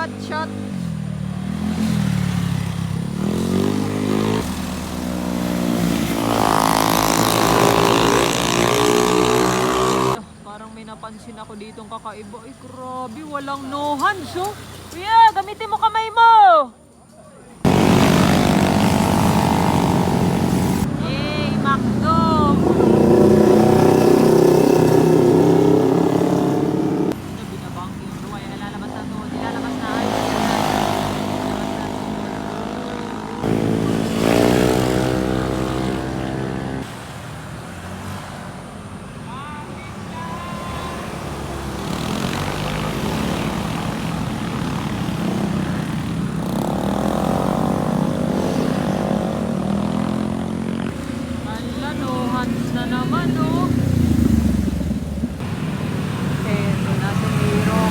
shot. Parang may napansin ako ditong kakaiba. Ay, grabe, walang no hands, oh. Kuya, gamitin mo kamay mo. Yay, Macdo. Binabang yung ruwa. Yan, nalalabas na to. Nilalabas na. Na naman, oh. Eto na si Miro.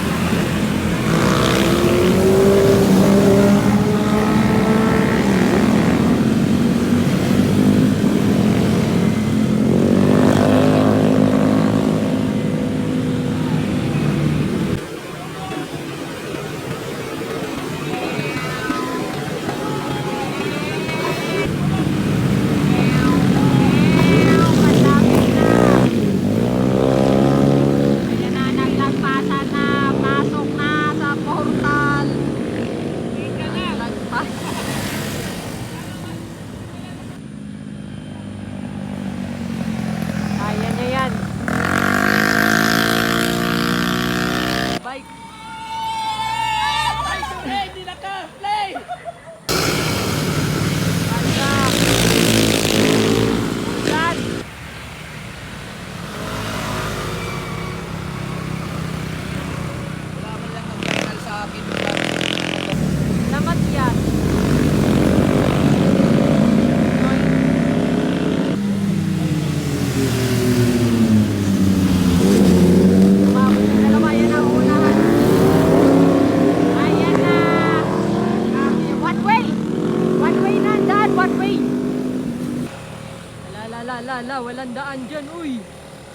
Walang daan dyan, uy.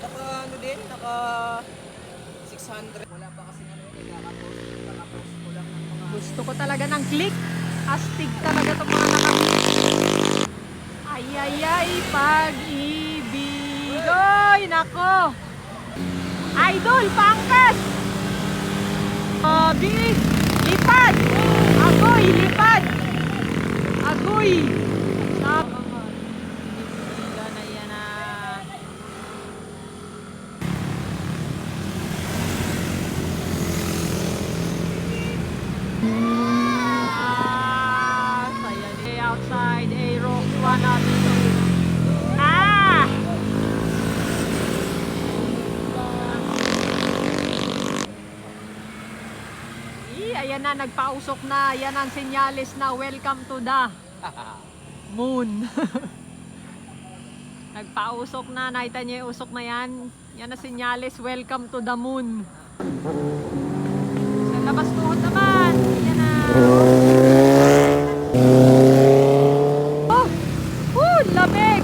Naka ano din, naka 600. Wala pa kasi ano, nakapost ko lang ng mga... Gusto ko talaga ng click. Astig talaga itong mga nakabit. Ay, ay, ay, pag-ibig. Oy, nako. Idol, pangkas. Big, lipad. Agoy, lipad. Agoy. Outside Aero 102. Ayan na, nagpausok na. Yan ang senyales na welcome to the moon. Nagpausok na. Nakita niyo yung usok na yan. Yan ang senyales welcome to the moon. Sa labas tuhod naman. Yan na. Lamig!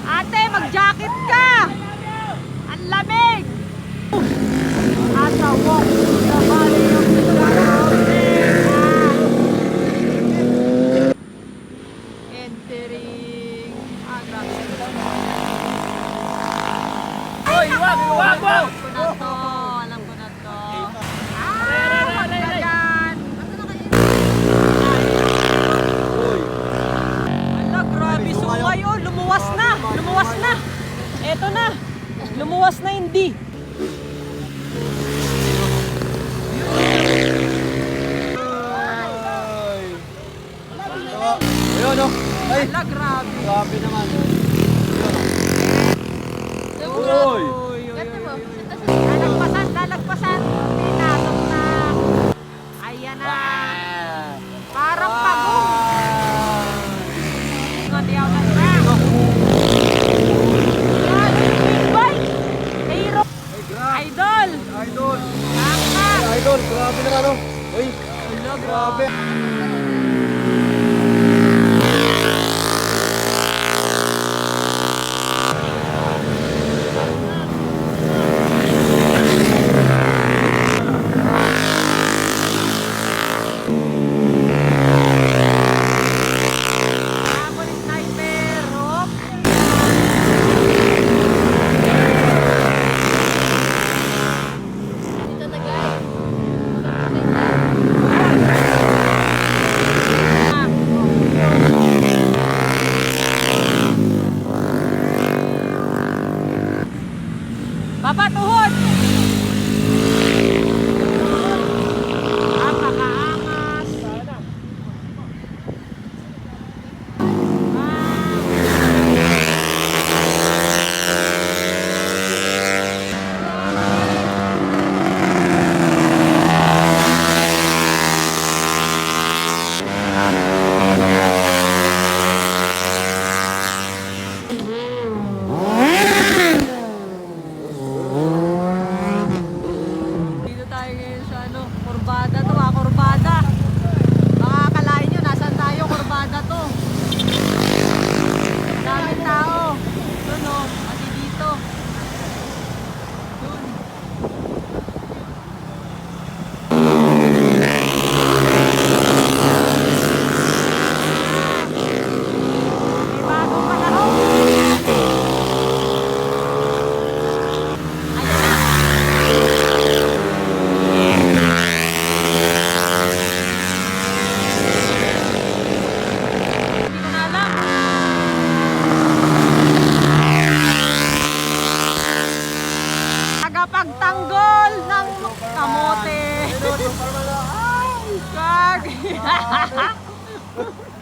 Ate, mag-jacket ka! Ang lamig! Asa walk to the valley of the shadow of death. Entering... grabe. Hoy, wag! Alam ko na to. Magdagan! Ala, grabe, sungay, oh, lumuwas na. Eto na, lumuwas na hindi. Ayun, oh. Ay, Ala, grabe. grabe naman. Uy! Lalagpasan. Pinasok na. Ayan na. Parang pagong. Ngandiyaw na na. Idol! Idol, grabe naman, oh. Uy, grabe.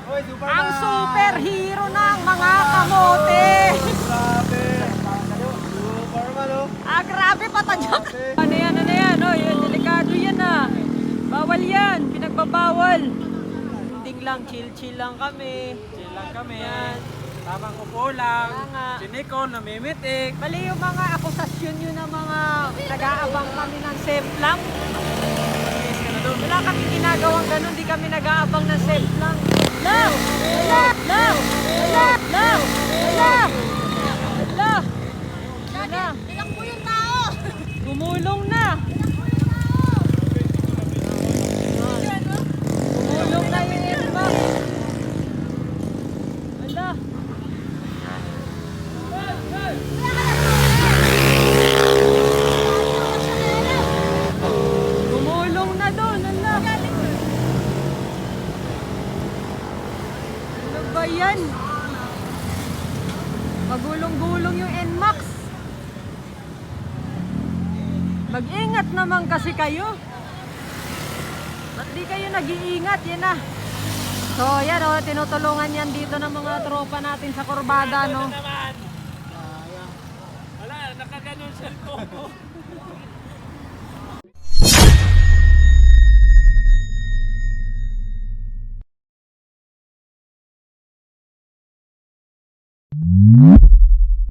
Hoy, Superman! Ang superhero ng mga kamote. Grabe! Superman, oh! Grabe patagyak. Ano yan, ano yan? Oh, yun, delikado yan ah. Bawal yan, pinagbabawal. Hindi lang, chill lang kami. Chill lang kami. Yan. Tamang upo lang. Kaya nga. Sinikon, namimitik. Mali yung mga akusasyon yun ng mga nag-aabang kami ng safe lang. Wala kami ginagawang ganun, di kami nag-aabang ng safe lang. Love! Love! Love! Love! Love! Love! Love! Love! Ilang po yung tao? Gumulong na! Gumulong na yung iba. Wala. Gumulong na doon. Wala. Ano ba yan? Magulong-gulong yung NMAX. Mag-ingat naman kasi kayo. Ba't di kayo nag-iingat? Yan na. So yan o, tinutulungan yan dito ng mga tropa natin sa kurbada, no? Wala, nakaganon siya ko.